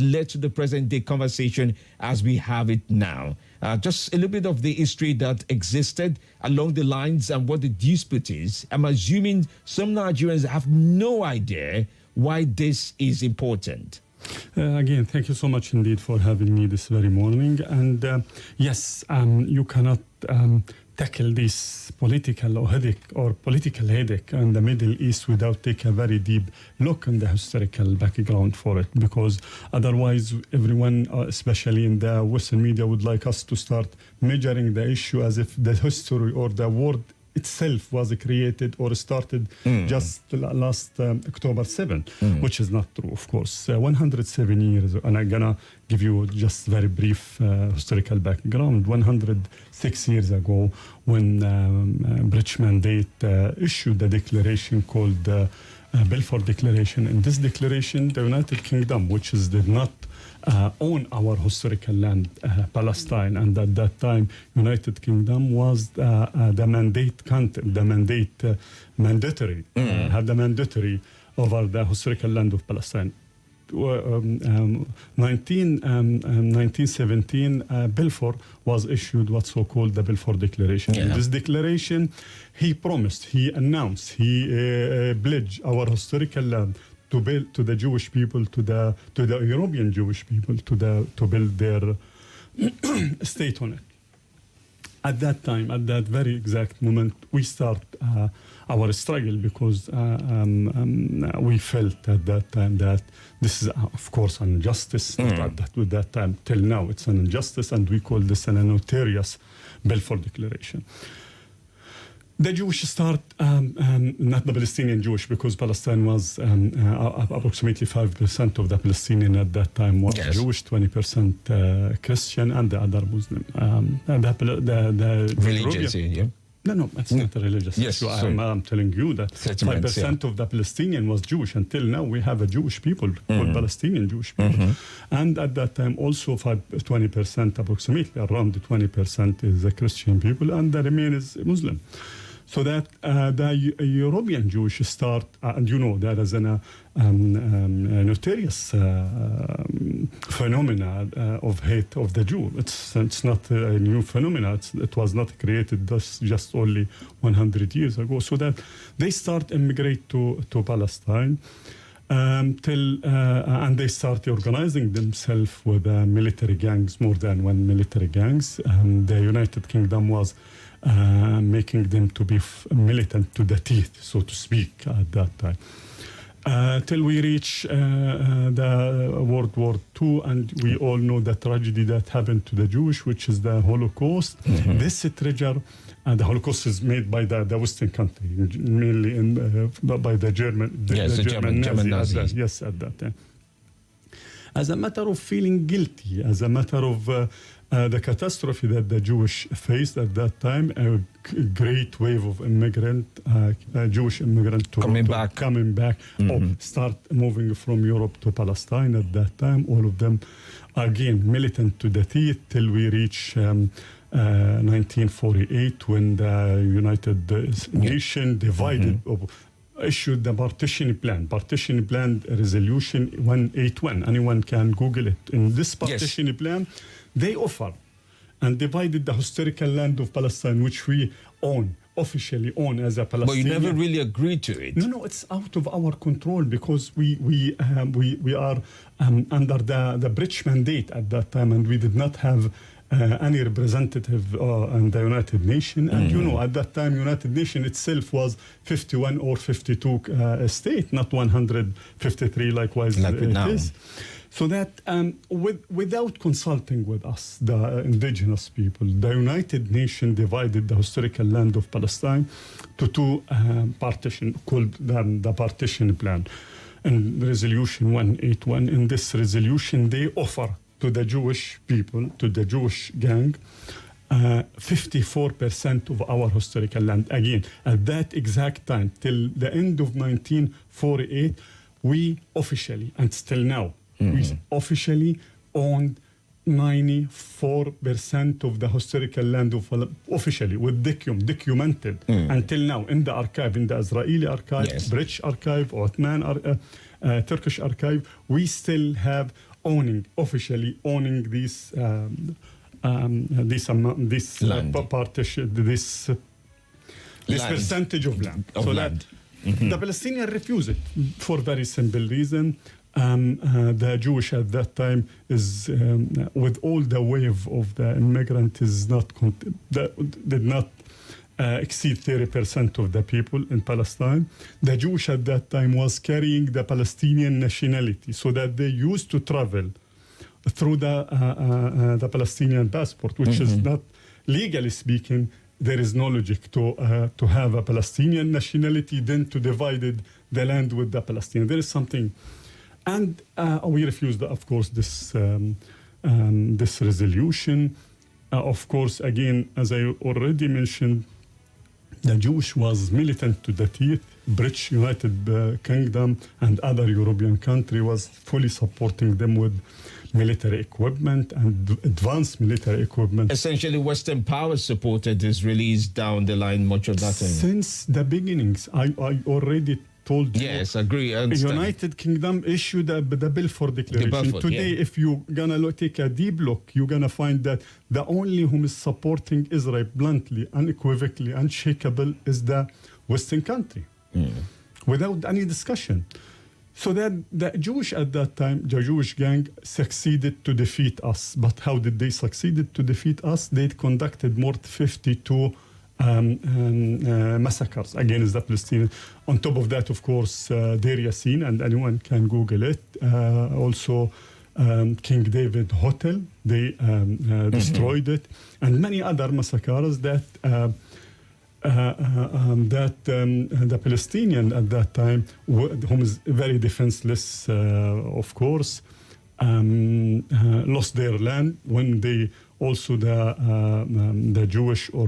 led to the present-day conversation as we have it now. Just a little bit of the history that existed along the lines and what the dispute is. I'm assuming some Nigerians have no idea why this is important. Again, thank you so much indeed for having me this very morning. And yes, you cannot tackle this political headache in the Middle East without taking a very deep look in the historical background for it, because otherwise everyone, especially in the Western media, would like us to start measuring the issue as if the history or the world itself was created or started just last October 7, which is not true, of course. 107 years, and I'm going to give you just very brief historical background. 106 years ago, when British Mandate issued a declaration called Balfour Declaration. In this declaration, the United Kingdom, which did not own our historical land, Palestine, and at that time, United Kingdom was the mandate country, had the mandatory over the historical land of Palestine. 1917, Balfour was issued what's so-called the Balfour Declaration. Yeah. In this declaration, he promised, he announced, he pledged our historical land to build to the Jewish people, to the European Jewish people, to build their state on it. At that time, at that very exact moment, we start our struggle, because we felt at that time that this is, of course, an injustice. At that time, till now, it's an injustice, and we call this an notorious Balfour Declaration. The Jewish start, not the Palestinian Jewish, because Palestine was approximately 5% of the Palestinian at that time was Jewish, 20% Christian, and the other Muslim. The Religious, yeah. No, it's not a religious issue. I'm telling you that 5% of the Palestinian was Jewish. Until now, we have a Jewish people called Palestinian Jewish people. And at that time, also 20%, approximately around 20% is the Christian people, and the remaining is Muslim. So that the European Jewish start, and you know, there is a notorious phenomena of hate of the Jew. It's not a new phenomena. It was not created just only 100 years ago. So that they start immigrate to Palestine and they start organizing themselves with military gangs, more than one military gangs. The United Kingdom was making them to be militant to the teeth, so to speak, at that time. Till we reach the World War II, and we all know the tragedy that happened to the Jewish, which is the Holocaust. This trigger, the Holocaust is made by the Western country, mainly by the German, German Nazis. Yes, at that time. As a matter of feeling guilty, as a matter of the catastrophe that the Jewish faced at that time, a great wave of Jewish immigrants coming back, or start moving from Europe to Palestine at that time. All of them, again, militant to the teeth, till we reach 1948, when the United Nations divided, issued the partition plan resolution 181. Anyone can Google it. In this partition plan, they offer and divided the historical land of Palestine, which we officially own as a Palestinian. But you never really agreed to it. No, it's out of our control, because we are under the British mandate at that time, and we did not have any representative in the United Nations. And you know, at that time, United Nations itself was 51 or 52 state, not 153 likewise it is. So that without consulting with us, the indigenous people, the United Nations divided the historical land of Palestine to two partitions, called the partition plan. And Resolution 181, in this resolution, they offer to the Jewish people, to the Jewish gang, 54% of our historical land. Again, at that exact time, till the end of 1948, we officially, and still now, we officially owned 94% of the historical land of officially with documented until now in the archive, in the Israeli archive, British archive, Ottoman Turkish archive. We still have officially owning this Land. partition, this Land. percentage of land. Of land. The Palestinians refuse it for very simple reason. The Jewish at that time is with all the wave of the immigrant is not did not exceed 30% of the people in Palestine. The Jewish at that time was carrying the Palestinian nationality, so that they used to travel through the Palestinian passport, which is not, legally speaking, there is no logic to have a Palestinian nationality, then to divide the land with the Palestinians. There is something, and we refused, of course, this resolution. Of course, again, as I already mentioned, the Jewish was militant to the teeth. British United Kingdom and other European country was fully supporting them with military equipment and advanced military equipment. Essentially, Western powers supported Israelis down the line much of that time. Since the beginnings, I already told you. Yes, agree. I understand. United Kingdom issued the Balfour Declaration. Balfour, Today, yeah. if you're gonna take a deep look, you're gonna find that the only whom is supporting Israel bluntly, unequivocally, unshakable is the Western country, without any discussion. So that the Jewish at that time, the Jewish gang succeeded to defeat us. But how did they succeed to defeat us? They conducted more than 52 massacres against the Palestinians. On top of that, of course, Deir Yassin, and anyone can Google it. Also, King David Hotel, they destroyed it, and many other massacres that the Palestinian at that time, whom is very defenseless, of course, lost their land when they also the Jewish or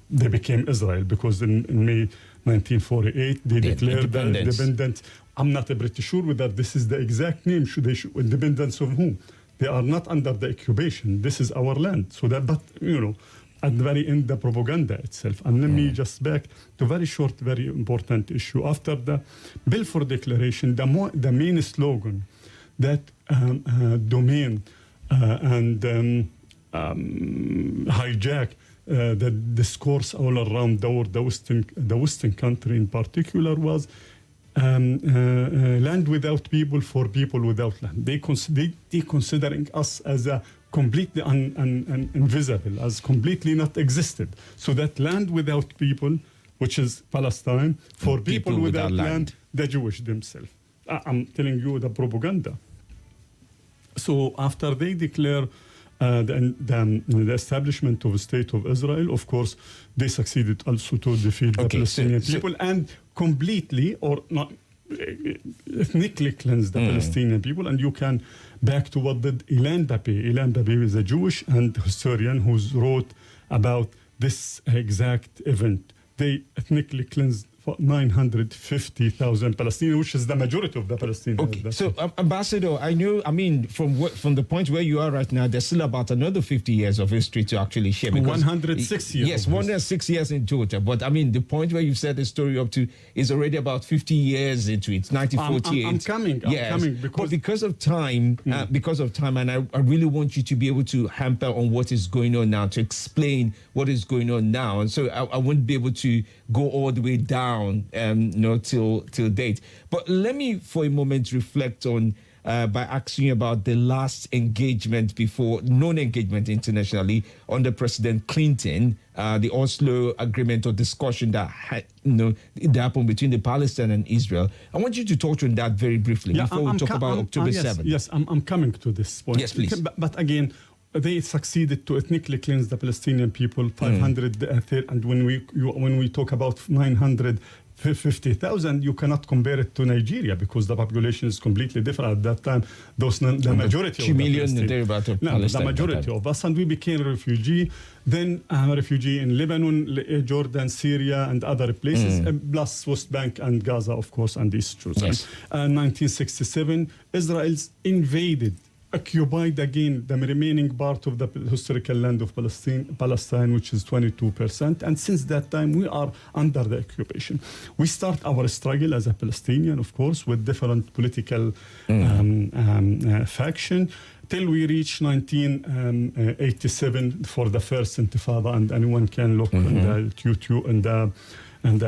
they became Israel, because in May 1948 they declared independence. I'm not pretty sure whether this is the exact name. Independence of whom? They are not under the occupation. This is our land. So that, but you know, at the very end, the propaganda itself. And let me just back to very short, very important issue. After the Balfour Declaration, the main slogan that domain and hijack the discourse all around the world, the Western country in particular, was land without people for people without land. They considering us as a completely invisible, as completely not existed. So that land without people, which is Palestine, for people without land, the Jewish themselves. I'm telling you the propaganda. So after they declare the establishment of the State of Israel, of course, they succeeded also to defeat the Palestinian people and completely or not ethnically cleanse the Palestinian people. And you can back to what did Ilan Pape. Ilan Pape is a Jewish and historian who wrote about this exact event. They ethnically cleansed 950,000 Palestinians, which is the majority of the Palestinians. Okay. So, Ambassador, I mean, from the point where you are right now, there's still about another 50 years of history to actually share. 106 years. Yes, 106 years in total. But I mean, the point where you've said the story up to is already about 50 years into it, 1948. I'm coming because of time, and I really want you to be able to hamper on what is going on now, to explain what is going on now. And so I won't be able to go all the way down till date. But let me for a moment reflect on by asking you about the last engagement before non-engagement internationally under President Clinton, the Oslo agreement or discussion that happened between the Palestine and Israel. I want you to touch on that very briefly before we talk about October 7th. Yes, I'm coming to this point. Yes, please. But again, they succeeded to ethnically cleanse the Palestinian people, 500, and when we talk about 950,000, you cannot compare it to Nigeria because the population is completely different at that time. The majority 2 million thereabout Palestine. The majority of us, and we became refugee. Then refugee in Lebanon, Jordan, Syria, and other places, plus West Bank and Gaza, of course, and East Jerusalem. Yes. 1967, Israel invaded occupied again the remaining part of the historical land of Palestine, which is 22%. And since that time, we are under the occupation. We start our struggle as a Palestinian, of course, with different political faction, till we reach 1987 for the first Intifada, and anyone can look on the YouTube and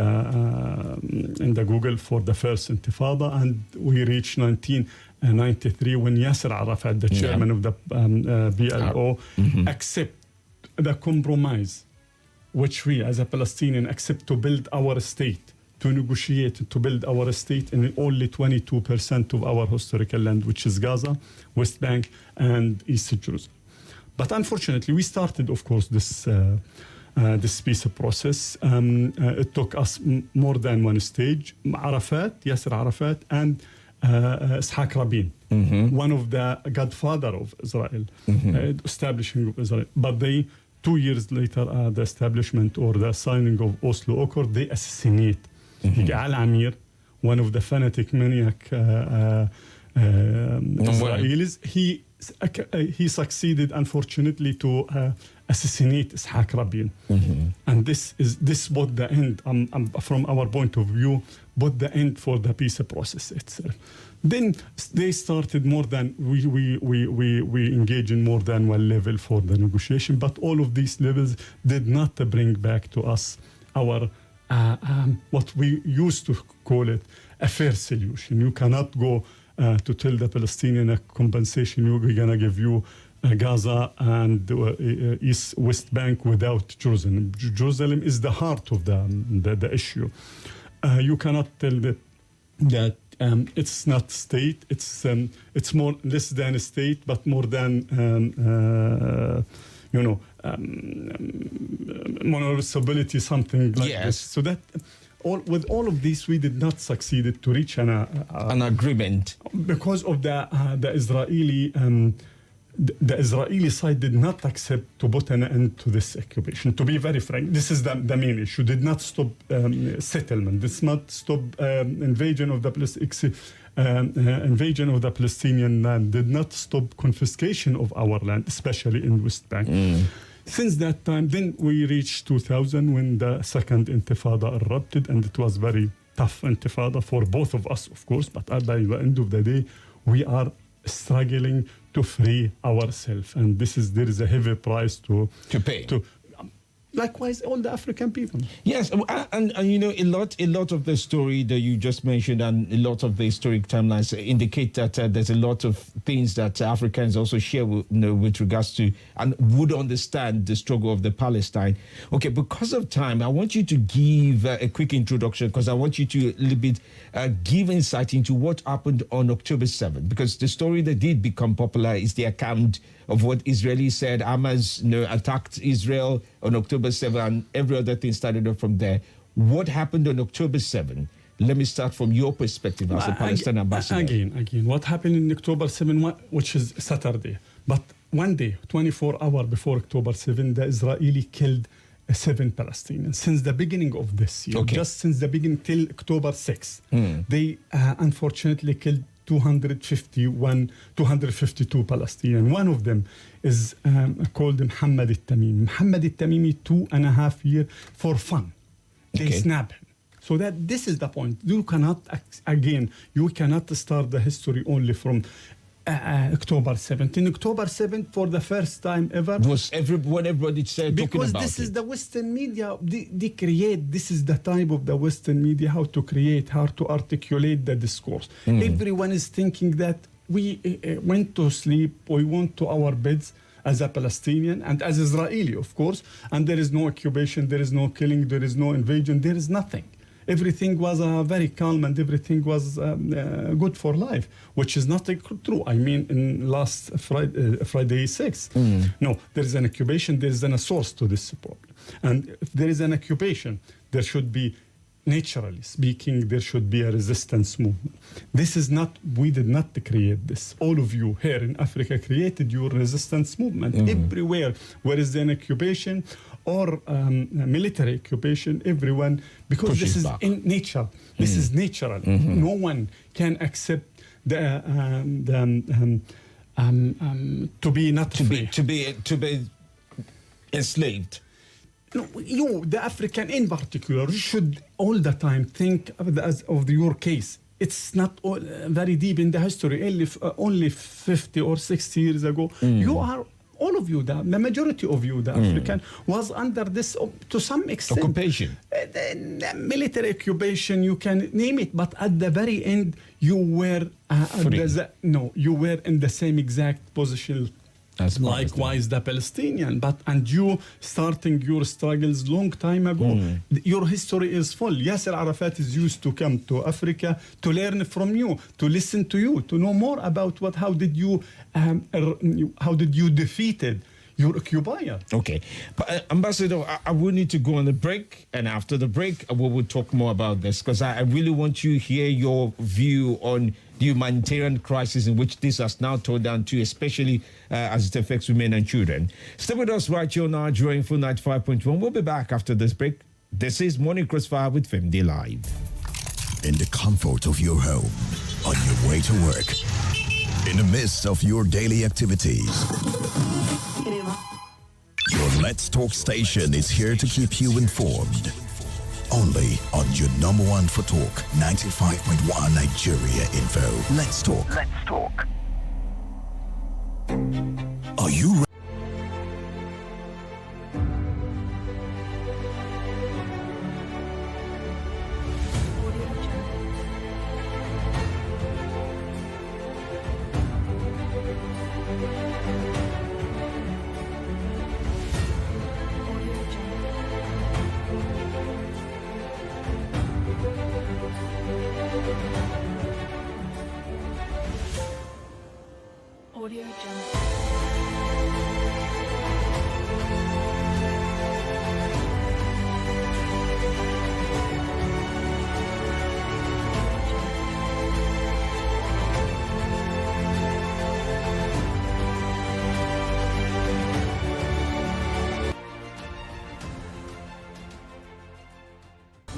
the Google for the first Intifada, and we reach 1993 when Yasser Arafat, the chairman of the PLO, accept the compromise, which we as a Palestinian accept to build our state, to negotiate, to build our state in only 22% of our historical land, which is Gaza, West Bank, and East Jerusalem. But unfortunately, we started, of course, this peace process. It took us more than one stage. Yasser Arafat, and Ishaq Rabin, one of the godfather of Israel, establishing of Israel. But they, 2 years later, the establishment or the signing of Oslo Accord, they assassinate Yigal Amir, one of the fanatic maniac Israelis. He succeeded, unfortunately, to assassinate Ishaq Rabin. And this brought the end, from our point of view, brought the end for the peace process itself. Then they started more than, we engage in more than one level for the negotiation, but all of these levels did not bring back to us our, what we used to call it, a fair solution. You cannot go to tell the Palestinian a compensation, we're going to give you Gaza and West Bank without Jerusalem. Jerusalem is the heart of the issue. You cannot tell that it's not state, it's more less than a state, but more than monopolity, something like this. So that with all of this, we did not succeed to reach an agreement because of the Israeli. The Israeli side did not accept to put an end to this occupation. To be very frank, this is the main issue. Did not stop settlement. Did not stop invasion of the Palestinian land. Did not stop confiscation of our land, especially in West Bank. Since that time, then we reached 2000 when the second Intifada erupted, and it was very tough Intifada for both of us, of course. But by the end of the day, we are struggling to free ourselves, and there is a heavy price to pay. Likewise, all the African people. Yes, and a lot of the story that you just mentioned, and a lot of the historic timelines indicate that there's a lot of things that Africans also share with regards to and would understand the struggle of the Palestine. Okay, because of time, I want you to give a quick introduction, because I want you to a little bit give insight into what happened on October 7th, because the story that did become popular is the account of what Israelis said. Hamas attacked Israel on October 7th, and every other thing started off from there. What happened on October 7th? Let me start from your perspective as a Palestinian ambassador. Again, what happened in October 7th, which is Saturday. But one day, 24 hours before October 7th, the Israeli killed 7 Palestinians. Since the beginning of this year, just since the beginning till October 6th, they unfortunately killed 252 Palestinians. One of them is called Muhammad al-Tamimi. Muhammad al-Tamimi, 2.5 years for fun. They snap him. So that this is the point. You cannot start the history only from October 7th. In October 7th, for the first time ever, was everybody said because this is the Western media. They create. This is the type of the Western media, how to create, how to articulate the discourse. Everyone is thinking that we went to sleep, we went to our beds as a Palestinian and as Israeli, of course, and there is no occupation, there is no killing, there is no invasion, there is nothing. Everything was very calm and everything was good for life, which is not true. I mean, in last Friday 6th, no, there is an occupation, there is a source to this problem. And if there is an occupation, there should be, naturally speaking, there should be a resistance movement. This is not, we did not create this. All of you here in Africa created your resistance movement. Everywhere where is an occupation or military occupation, everyone, because pushes this is back. in nature. This is natural. No one can accept the to be not free. To be enslaved. No, you, the African in particular, should all the time think of your case. It's not very deep in the history. Only 50 or 60 years ago, you are, all of you, the majority of you, the African, was under this, to some extent, occupation. Military occupation, you can name it, but at the very end, you were you were in the same exact position. Likewise, the Palestinian, and you starting your struggles long time ago. Your history is full. Yasser Arafat is used to come to Africa to learn from you, to listen to you, to know more about how did you defeated your occupier. Okay, but Ambassador, I will need to go on a break, and after the break, we will talk more about this, because I really want to hear your view on the humanitarian crisis in which this has now torn down to, especially as it affects women and children. Stay with us right here on Nigeria Info 95.1. We'll be back after this break. This is Morning Crossfire with Femi Live. In the comfort of your home, on your way to work, in the midst of your daily activities, your Let's Talk station is here to keep you informed. Only on your number one for talk, 95.1 Nigeria Info. Let's talk. Let's talk. Are you ready? Audio Jungle.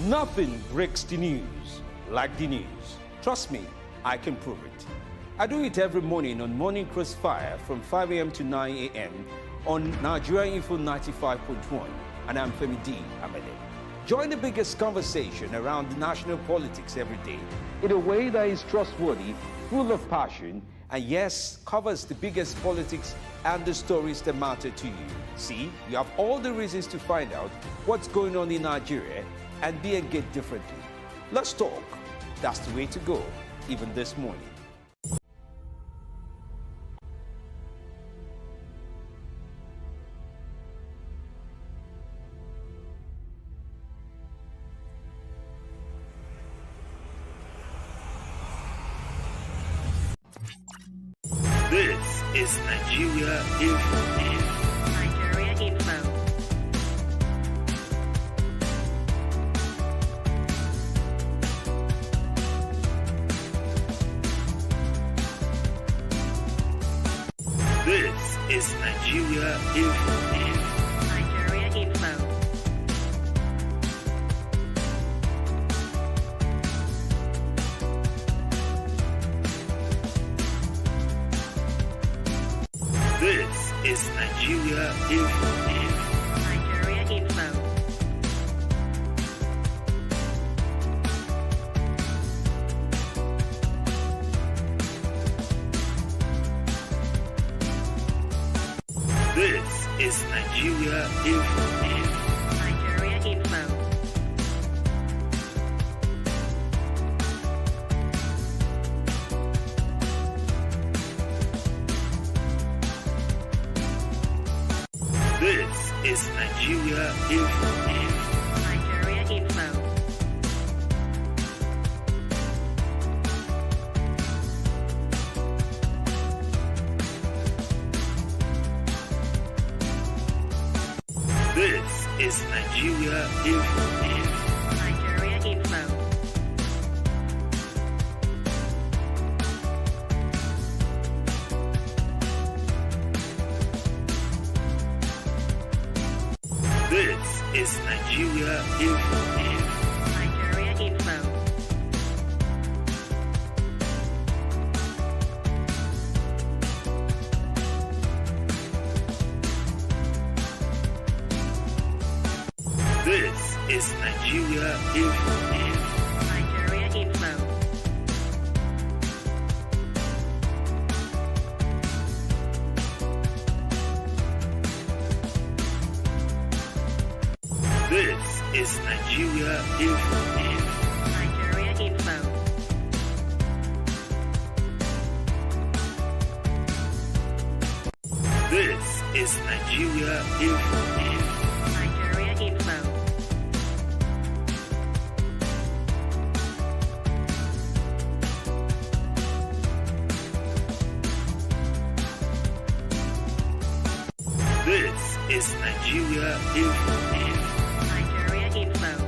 Nothing breaks the news like the news. Trust me, I can prove it. I do it every morning on Morning Crossfire from 5 a.m. to 9 a.m. on Nigeria Info 95.1, and I'm Femi D. Amede. Join the biggest conversation around the national politics every day in a way that is trustworthy, full of passion, and yes, covers the biggest politics and the stories that matter to you. See, you have all the reasons to find out what's going on in Nigeria and be engaged differently. Let's talk. That's the way to go, even this morning. This is Nigeria Info. Nigeria Info. This is Nigeria Info. Nigeria Info. This is Nigeria Info. Nigeria Info. This is Nigeria Info. Nigeria Info. This is Nigeria Info. Nigeria Info. This is Nigeria Info. Nigeria Info. This is Nigeria Info. Nigeria Info. is Nigeria Info News. Nigeria Info. This is Nigeria Info News. Nigeria Info. This is Nigeria Info News. Nigeria Info. This is Nigeria Info News. Nigeria Info.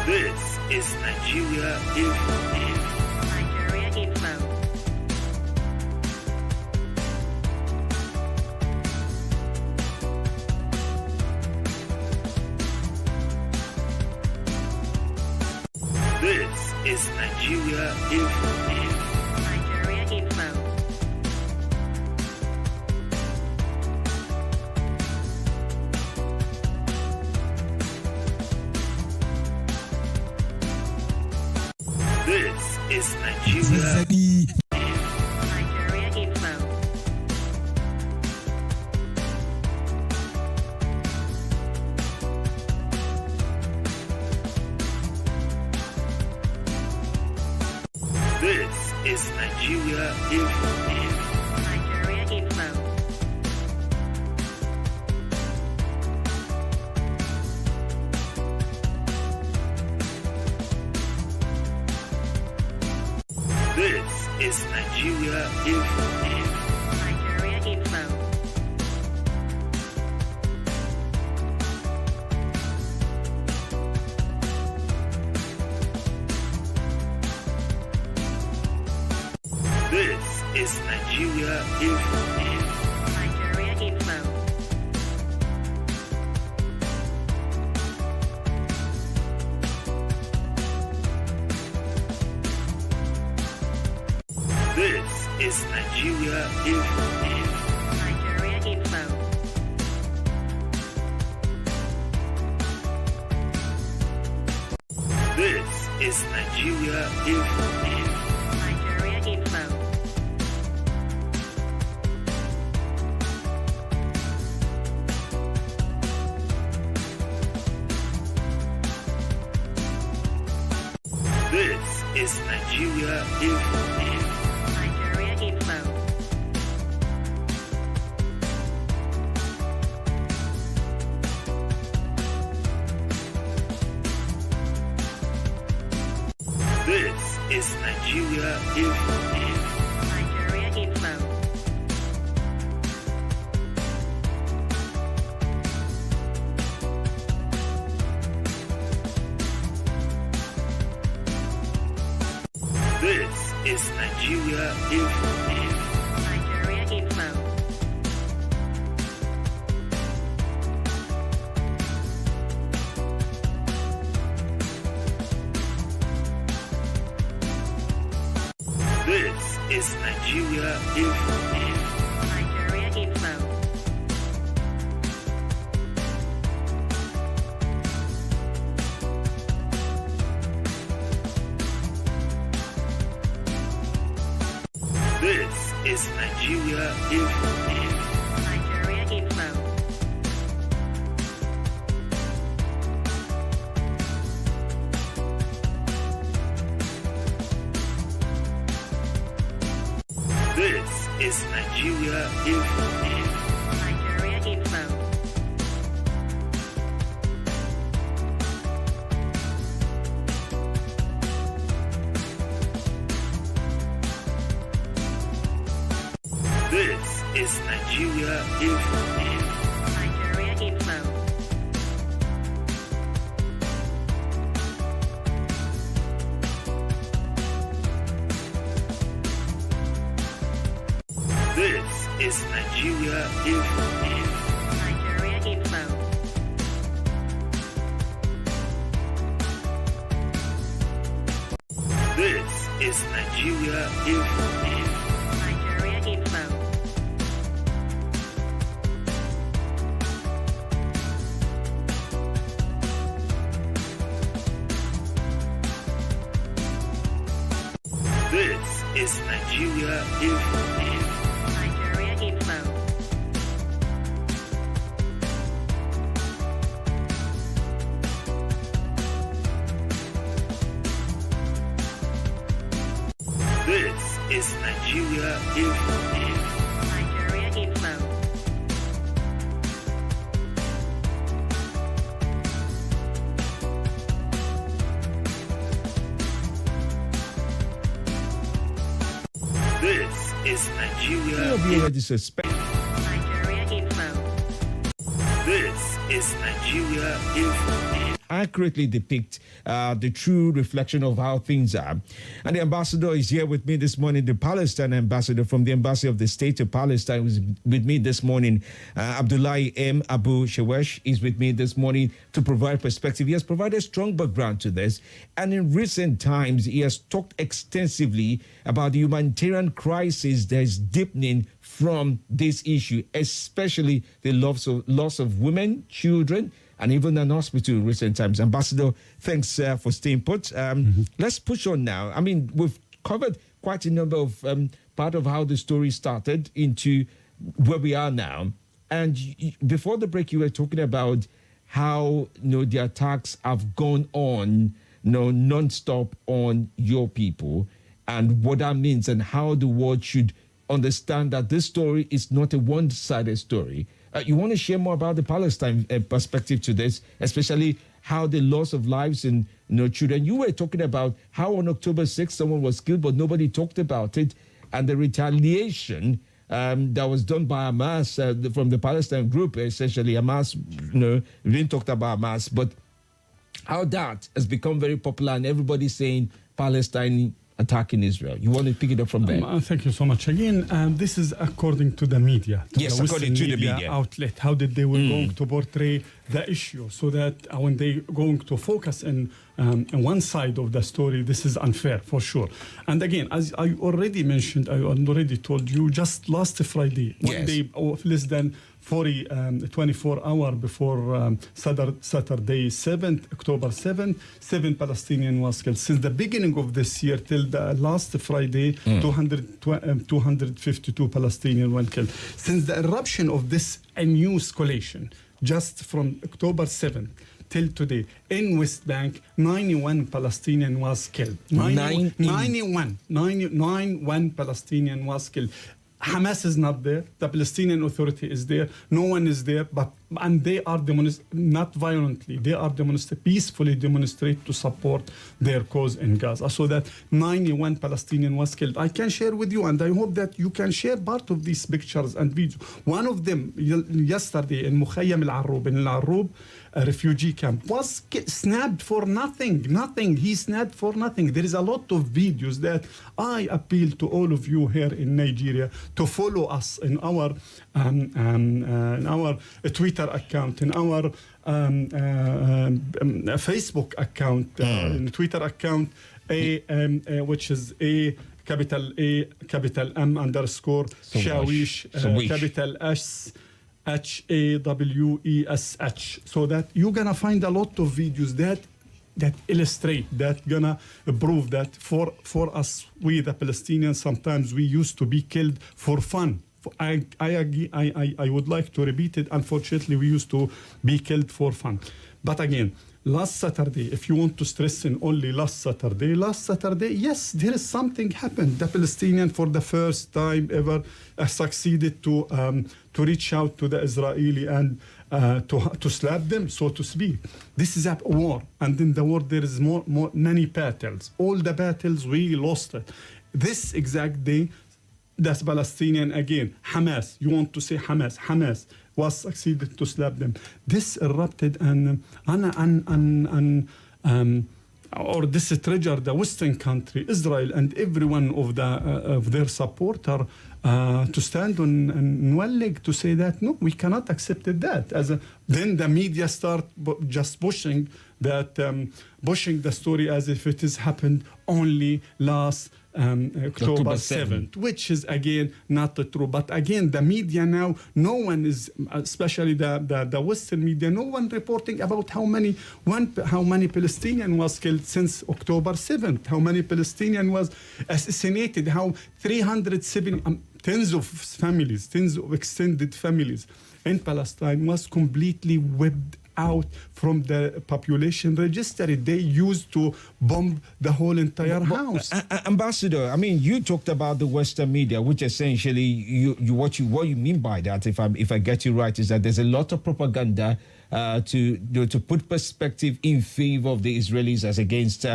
This is Nigeria Info News. Nigeria Info. This is Nigeria Info News. Nigeria Info. This is Nigeria Nigeria Info. This is Nigeria Info News. Nigeria Info. This is Nigeria Info News. Nigeria Info. This is Nigeria Info News. Nigeria Info. This is Nigeria Info News. Nigeria Info. This is Nigeria Info News. Nigeria Info. This is Nigeria Info News. Nigeria Info. This is Nigeria Info News. Nigeria Info. This is Nigeria Info News. Nigeria Info. This is Nigeria Info News. Nigeria Info. This is Nigeria Info News. Nigeria Info. This is Nigeria Info News. Nigeria Info. This is Nigeria Info News. Nigeria Info. This is Nigeria Info News. Nigeria Info. This is Nigeria Info. Nigeria Info. This is Nigeria Info. Nigeria Info. This is Nigeria Info. Nigeria Info. This is Nigeria You'll be already suspect. Nigeria Info. This is Nigeria Info. Accurately depict the true reflection of how things are. And the ambassador is here with me this morning, the Palestine ambassador from the Embassy of the State of Palestine was with me this morning. ABDULLAH M. Abu SHAWESH is with me this morning to provide perspective. He has provided strong background to this. And in recent times, he has talked extensively about the humanitarian crisis that is deepening from this issue, especially the loss of women, children, and even an hospital in recent times. Ambassador, thanks for staying put. Let's push on now. I mean, we've covered quite a number of part of how the story started into where we are now. And before the break, you were talking about how the attacks have gone on non-stop on your people and what that means and how the world should understand that this story is not a one-sided story. You want to share more about the Palestine perspective to this, especially how the loss of lives in children. You were talking about how on October 6th someone was killed, but nobody talked about it, and the retaliation that was done by Hamas from the Palestine group. Essentially, Hamas, we didn't talk about Hamas, but how that has become very popular, and everybody's saying Palestine attacking Israel. You want to pick it up from there? Thank you so much. Again, this is according to the media. Yes, according to the media outlet. How did they were going to portray the issue so that when they going to focus on one side of the story, this is unfair for sure. And again, as I already mentioned, I already told you, just last Friday, one day of less than 24 hours before Saturday 7th, October 7th, 7 Palestinians was killed. Since the beginning of this year till the last Friday, 252 Palestinians were killed. Since the eruption of this new escalation, just from October 7th till today, in West Bank, 91 Palestinian was killed. 91 Palestinian was killed. Hamas is not there. The Palestinian Authority is there. No one is there. And they are not violently. They are peacefully demonstrate to support their cause in Gaza. So that 91 Palestinian was killed. I can share with you, and I hope that you can share part of these pictures and videos. One of them yesterday in Mukhayyam al-Arrub, in al-Arrub, a refugee camp, was snapped for nothing. He snapped for nothing. There is a lot of videos that I appeal to all of you here in Nigeria to follow us in our Twitter account, in our Facebook account, Twitter account, which is capital M underscore SHAWESH, capital S HAWESH, so that you're gonna find a lot of videos that illustrate, that gonna prove that for us, we the Palestinians, sometimes we used to be killed for fun. I would like to repeat it. Unfortunately, we used to be killed for fun. But again, last Saturday, if you want to stress in only last Saturday, yes, there is something happened. The Palestinian, for the first time ever, succeeded to reach out to the Israeli and to slap them, so to speak. This is a war, and in the war there is many battles. All the battles we lost it. This exact day, that's Palestinian again. Hamas, you want to say Hamas was succeeded to slap them. This erupted and or this trigger the Western country, Israel, and every one of their supporter to stand on one leg to say that no, we cannot accept that. Then the media start just pushing the story as if it has happened only last October 7th, which is again not true. But again, the media now, no one is, especially the Western media, no one reporting about how many Palestinian was killed since October 7th, how many Palestinian was assassinated, how 370 tens of families, tens of extended families in Palestine was completely wiped out from the population register. They used to bomb the whole entire house. Ambassador, I mean, you talked about the Western media, which essentially what you mean by that, if I get you right, is that there's a lot of propaganda to put perspective in favor of the Israelis as against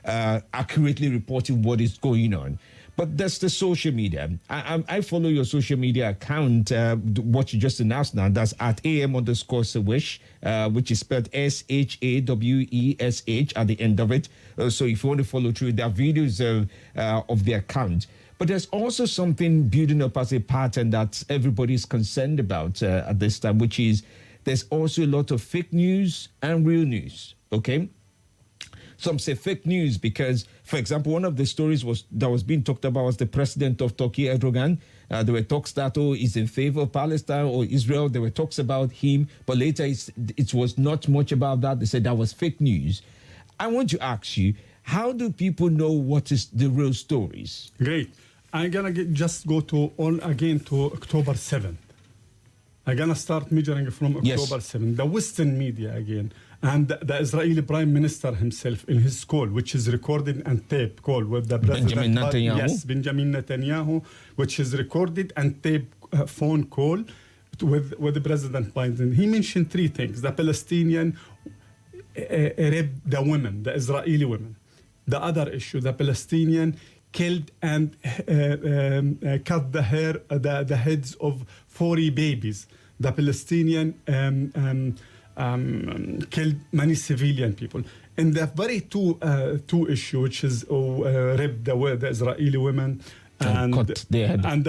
accurately reporting what is going on. But that's the social media. I follow your social media account, what you just announced now. That's at AM_SHAWESH, which is spelled SHAWESH at the end of it. So if you want to follow through, there are videos of the account. But there's also something building up as a pattern that everybody's concerned about at this time, which is there's also a lot of fake news and real news, okay? Some say fake news because, for example, one of the stories that was being talked about was the president of Turkey, Erdogan. There were talks that, he's in favor of Palestine or Israel. There were talks about him, but later it was not much about that. They said that was fake news. I want to ask you, how do people know what is the real stories? Great. I'm going to just go to October 7th. I'm going to start measuring from October 7th. The Western media again. And the Israeli Prime Minister himself in his call, which is recorded and taped call with the President Netanyahu. Yes, Benjamin Netanyahu, which is recorded and taped phone call with the President Biden. He mentioned three things: the Palestinian raped the women, the Israeli women. The other issue, the Palestinian killed and cut the heads of 40 babies. The Palestinian killed many civilian people. And the very two issue, which is raped the Israeli women and cut their head. And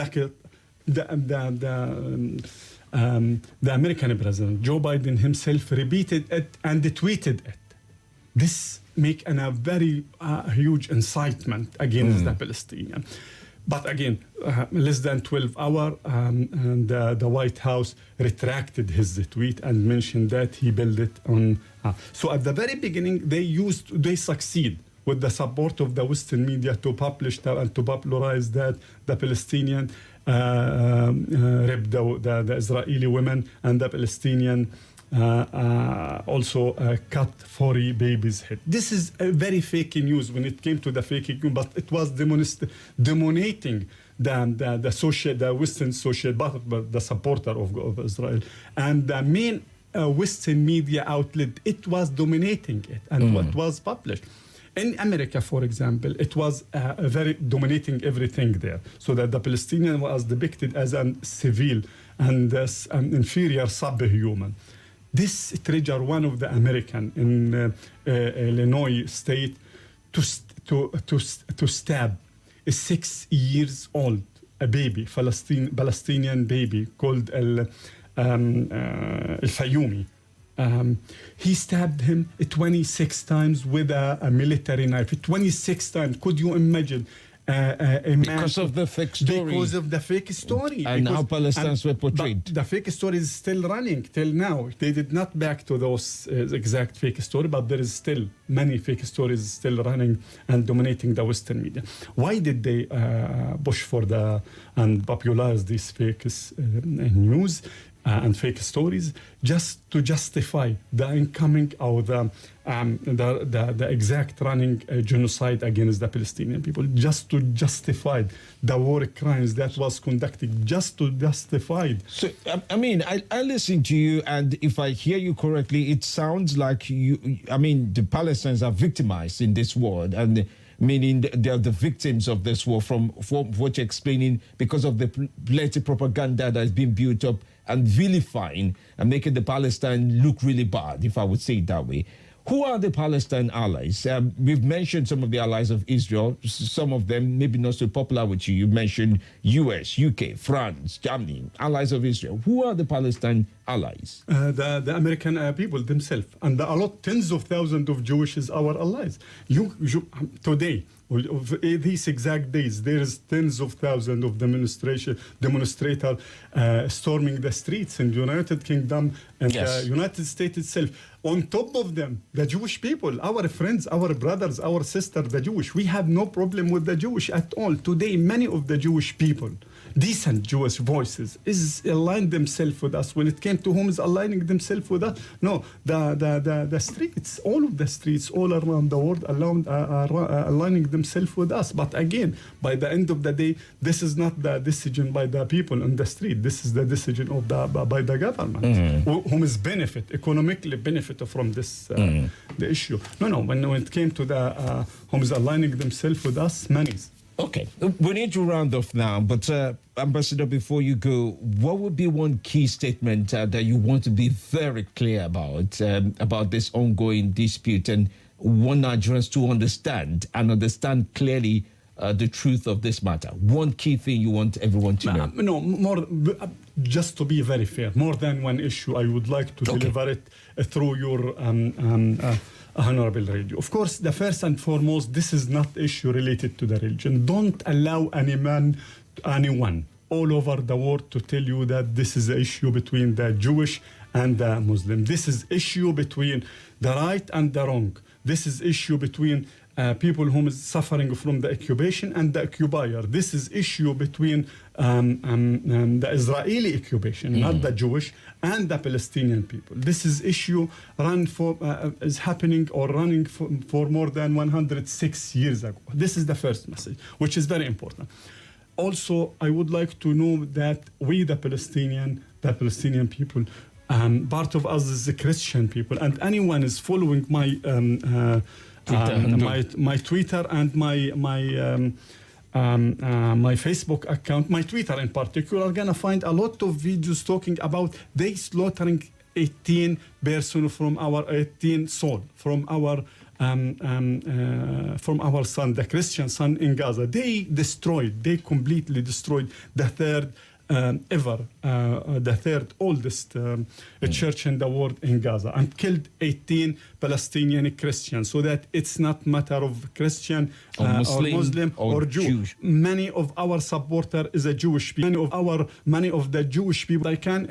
the American president Joe Biden himself repeated it and tweeted it. This make a very huge incitement against the Palestinian. But again, less than 12 hours, and the White House retracted his tweet and mentioned that he built it on. So at the very beginning, they succeed with the support of the Western media to publish and to popularize that the Palestinian raped the Israeli women, and the Palestinian also cut 40 babies' head. This is a very fake news when it came to the fake news, but it was dominating the Western social, but the supporter of Israel. And the main Western media outlet, it was dominating it and what was published. In America, for example, it was very dominating everything there, so that the Palestinian was depicted as a civil and as an inferior subhuman. This triggered one of the American in Illinois state to stab a 6 years old baby, Palestinian baby called El Fayumi. He stabbed him 26 times with a military knife. 26 times. Could you imagine? Because of the fake story. Because of the fake story. And how Palestinians were portrayed. The fake story is still running till now. They did not back to those exact fake story, but there is still many fake stories still running and dominating the Western media. Why did they push for and popularize these fake news and fake stories? Just to justify the incoming or the exact running genocide against the Palestinian people, just to justify the war crimes that was conducted, just to justify. So, I mean, I listen to you, and if I hear you correctly, it sounds like the Palestinians are victimized in this war, and meaning they are the victims of this war from what you're explaining, because of the plenty propaganda that has been built up and vilifying and making the Palestine look really bad, if I would say it that way. Who are the Palestine allies? We've mentioned some of the allies of Israel. Some of them maybe not so popular with you. You mentioned US, UK, France, Germany, allies of Israel. Who are the Palestine allies? The American people themselves, and tens of thousands of Jewish is our allies. Today, these exact days, there is tens of thousands of demonstrators storming the streets in the United Kingdom and the United States itself. On top of them, the Jewish people, our friends, our brothers, our sisters, the Jewish. We have no problem with the Jewish at all. Today, many of the Jewish people, decent Jewish voices, is aligned themselves with us. When it came to whom is aligning themselves with us? No, the streets, all of the streets all around the world are aligning themselves with us. But again, by the end of the day, this is not the decision by the people on the street. This is the decision of by the government, whom is economically benefit from this the issue. No. When it came to the whom is aligning themselves with us, many's. Okay, we need to round off now, but Ambassador, before you go, what would be one key statement that you want to be very clear about this ongoing dispute and want Nigerians to understand clearly the truth of this matter? One key thing you want everyone to know. No, more just to be very fair, more than one issue, I would like to deliver it through your honorable radio. Of course, the first and foremost, this is not issue related to the religion. Don't allow anyone all over the world to tell you that this is an issue between the Jewish and the Muslim. This is issue between the right and the wrong. This is issue between people who is suffering from the occupation and the occupier. This is issue between the Israeli occupation, not the Jewish, and the Palestinian people. This is issue is happening or running for more than 106 years ago. This is the first message, which is very important. Also, I would like to know that we, the Palestinian people, part of us is the Christian people, and anyone is following my my Twitter and my Facebook account, my Twitter in particular, are gonna find a lot of videos talking about they slaughtering 18 persons from our 18 soul from our son, the Christian son in Gaza. They completely destroyed the third the third oldest church in the world in Gaza, and killed 18 Palestinian Christians, so that it's not matter of Christian or Muslim or Jew. Many of our supporter is a Jewish people. Many of the Jewish people, I can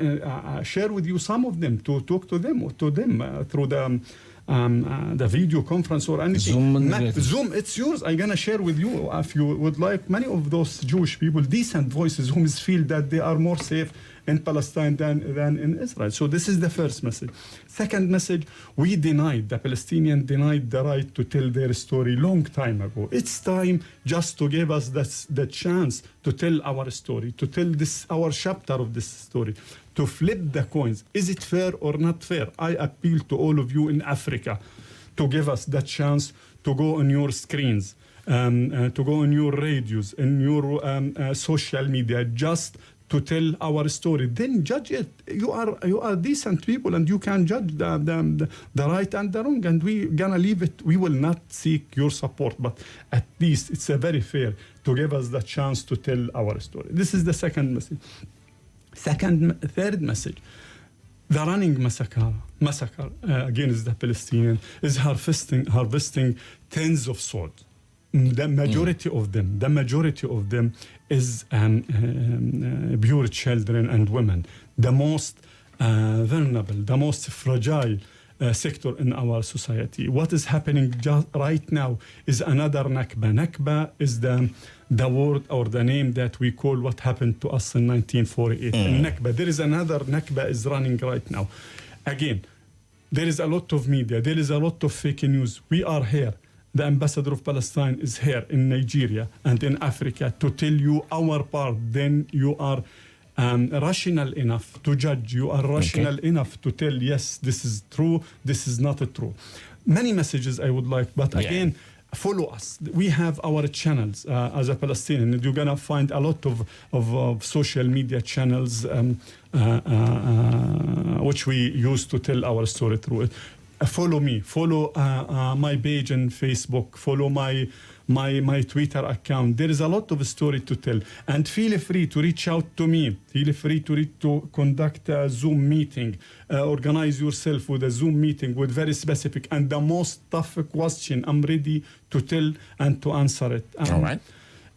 share with you some of them to talk to them through the video conference or anything. Zoom, it's yours. I'm gonna share with you if you would like. Many of those Jewish people, decent voices, whom feel that they are more safe in Palestine than in Israel. So this is the first message. Second message, the Palestinians denied the right to tell their story long time ago. It's time just to give us the chance to tell our story, to tell our chapter of this story, to flip the coins. Is it fair or not fair? I appeal to all of you in Africa to give us that chance to go on your screens, to go on your radios, in your social media, just to tell our story. Then judge it. You are decent people, and you can judge the right and the wrong, and we gonna leave it. We will not seek your support, but at least it's a very fair to give us the chance to tell our story. This is the second message. Third message, the running massacre against the Palestinians is harvesting tens of souls. The majority of them is pure children and women, the most vulnerable, the most fragile sector in our society. What is happening just right now is another Nakba. Nakba is the word or the name that we call what happened to us in 1948. Nakba. There is another Nakba is running right now. Again, there is a lot of media. There is a lot of fake news. We are here. The ambassador of Palestine is here in Nigeria and in Africa to tell you our part. Then you are rational enough to judge. You are rational enough to tell, yes, this is true, this is not true. Many messages I would like, but again, follow us. We have our channels as a Palestinian. You're going to find a lot of social media channels which we use to tell our story through it. follow me, follow my page on Facebook, follow my Twitter account. There is a lot of story to tell, and feel free to reach out to me. Feel free to conduct a Zoom meeting, organize yourself with a Zoom meeting with very specific and the most tough question. I'm ready to tell and to answer it. All right.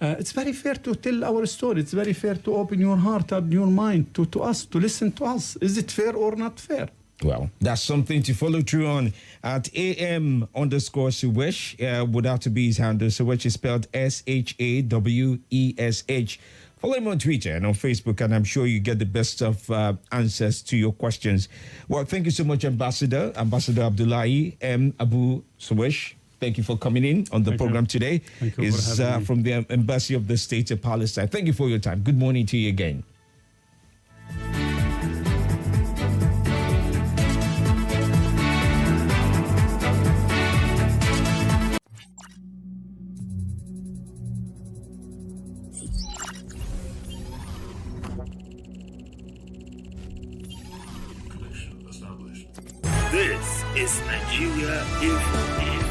It's very fair to tell our story. It's very fair to open your heart and your mind to us, to listen to us. Is it fair or not fair? Well, that's something to follow through on at AM_SHAWESH. Would have to be his handle. SHAWESH is spelled SHAWESH. Follow him on Twitter and on Facebook, and I'm sure you get the best of answers to your questions. Well, thank you so much, Ambassador ABDULLAH M. Abu SHAWESH. Thank you for coming in on the program today. Thank you It's for having me. from the Embassy of the State of Palestine. Thank you for your time. Good morning to you again. This is Nigeria Info.